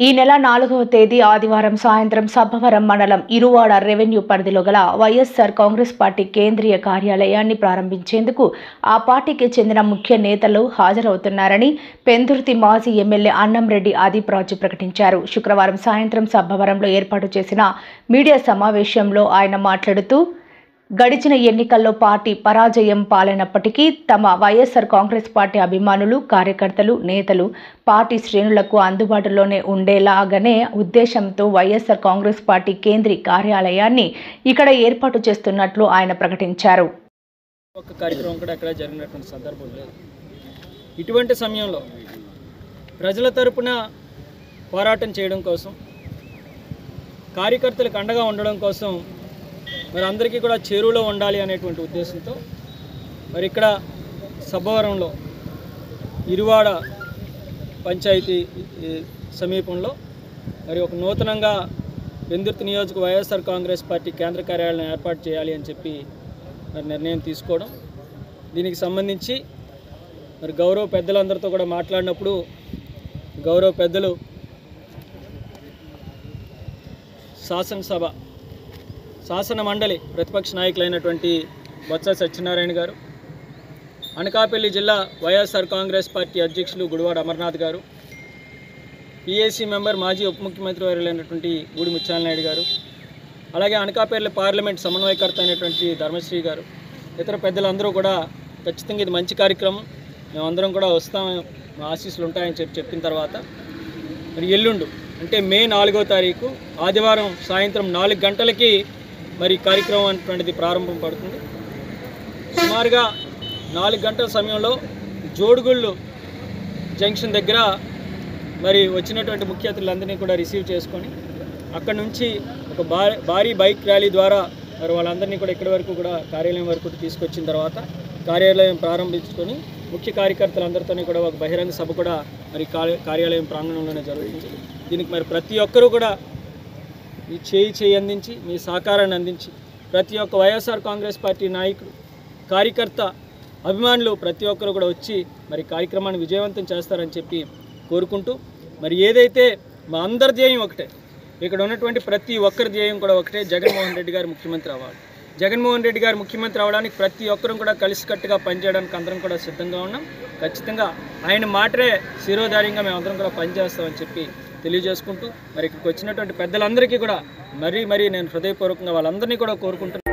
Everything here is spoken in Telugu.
ఈ నెల 4వ తేదీ ఆదివారం సాయంత్రం సబ్బవరం మండలం ఇరువాడ రెవెన్యూ పరిధిలో గల వైఎస్ఆర్ కాంగ్రెస్ పార్టీ కేంద్రీయ కార్యాలయాన్ని ప్రారంభించేందుకు ఆ పార్టీకి చెందిన ముఖ్య నేతలు హాజరవుతున్నారని పెందుర్తి మాజీ ఎమ్మెల్యే అన్నంరెడ్డి ఆదిప్రాజు ప్రకటించారు. శుక్రవారం సాయంత్రం సబ్బవరంలో ఏర్పాటు చేసిన మీడియా సమావేశంలో ఆయన మాట్లాడుతూ, గడిచిన ఎన్నికల్లో పార్టీ పరాజయం పాలైనప్పటికీ తమ వైఎస్ఆర్ కాంగ్రెస్ పార్టీ అభిమానులు, కార్యకర్తలు, నేతలు పార్టీ శ్రేణులకు అందుబాటులోనే ఉండేలాగానే ఉద్దేశంతో వైఎస్ఆర్ కాంగ్రెస్ పార్టీ కేంద్రీయ కార్యాలయాన్ని ఇక్కడ ఏర్పాటు చేస్తున్నట్లు ఆయన ప్రకటించారు. ఒక కార్యక్రమం కూడా అక్కడ జరిగినటువంటి సందర్భం లేదు. ఇటువంటి సమయంలో ప్రజల తరపున పోరాటం చేయడం కోసం, కార్యకర్తలకు అండగా ఉండడం కోసం మరి అందరికీ కూడా చేరువలో ఉండాలి అనేటువంటి ఉద్దేశంతో మరి ఇక్కడ సబ్బవరంలో ఇరువాడ పంచాయతీ సమీపంలో మరి ఒక నూతనంగా పెందుర్తి నియోజక వైఎస్ఆర్ కాంగ్రెస్ పార్టీ కేంద్ర కార్యాలయం ఏర్పాటు చేయాలి అని చెప్పి మరి నిర్ణయం తీసుకోవడం, దీనికి సంబంధించి మరి గౌరవ పెద్దలందరితో కూడా మాట్లాడినప్పుడు గౌరవ పెద్దలు శాసన మండలి ప్రతిపక్ష నాయకులైనటువంటి బొత్స సత్యనారాయణ గారు, అనకాపల్లి జిల్లా వైఎస్ఆర్ కాంగ్రెస్ పార్టీ అధ్యక్షులు గుడివాడ అమర్నాథ్ గారు, పిఏసీ మెంబర్ మాజీ ఉప ముఖ్యమంత్రి వర్యులైనటువంటి గూడి ముత్యాలనాయుడు గారు, అలాగే అనకాపల్లి పార్లమెంట్ సమన్వయకర్త అయినటువంటి ధర్మశ్రీ గారు, ఇతర పెద్దలందరూ కూడా ఖచ్చితంగా ఇది మంచి కార్యక్రమం, మేమందరం కూడా వస్తాం, మా ఆశీస్సులు ఉంటాయని చెప్పిన తర్వాత మరి ఎల్లుండు అంటే మే 4వ తారీఖు ఆదివారం సాయంత్రం 4 గంటలకి మరి కార్యక్రమం అనేటువంటిది ప్రారంభం పడుతుంది. సుమారుగా 4 గంటల సమయంలో జోడుగుళ్ళు జంక్షన్ దగ్గర మరి వచ్చినటువంటి ముఖ్య అతిథులందరినీ కూడా రిసీవ్ చేసుకొని అక్కడ నుంచి ఒక భారీ బైక్ ర్యాలీ ద్వారా మరి వాళ్ళందరినీ కూడా ఇక్కడి వరకు కూడా కార్యాలయం వరకు తీసుకొచ్చిన తర్వాత కార్యాలయం ప్రారంభించుకొని ముఖ్య కార్యకర్తలందరితోనే కూడా ఒక బహిరంగ సభ కూడా మరి కార్యాలయం ప్రాంగణంలోనే జరుగుతుంది. దీనికి మరి ప్రతి ఒక్కరూ కూడా మీ చేయి అందించి, మీ సహకారాన్ని అందించి ప్రతి ఒక్క వైఎస్ఆర్ కాంగ్రెస్ పార్టీ నాయకుడు, కార్యకర్త, అభిమానులు ప్రతి ఒక్కరు కూడా వచ్చి మరి కార్యక్రమాన్ని విజయవంతం చేస్తారని చెప్పి కోరుకుంటూ, మరి ఏదైతే మా అందరి ధ్యేయం ఒకటే, ఇక్కడ ఉన్నటువంటి ప్రతి ఒక్కరి ధ్యేయం కూడా ఒకటే, జగన్మోహన్ రెడ్డి గారు ముఖ్యమంత్రి అవ్వాలి. జగన్మోహన్ రెడ్డి గారు ముఖ్యమంత్రి అవ్వడానికి ప్రతి ఒక్కరూ కూడా కలిసికట్టుగా పనిచేయడానికి అందరం కూడా సిద్ధంగా ఉన్నాం. ఖచ్చితంగా ఆయన మాటరే శిరోధార్యంగా మేమందరం కూడా పనిచేస్తామని చెప్పి తెలియజేసుకుంటూ మరి ఇక్కడికి వచ్చినటువంటి పెద్దలందరికీ కూడా మరీ నేను హృదయపూర్వకంగా వాళ్ళందరినీ కూడా కోరుకుంటున్నాను.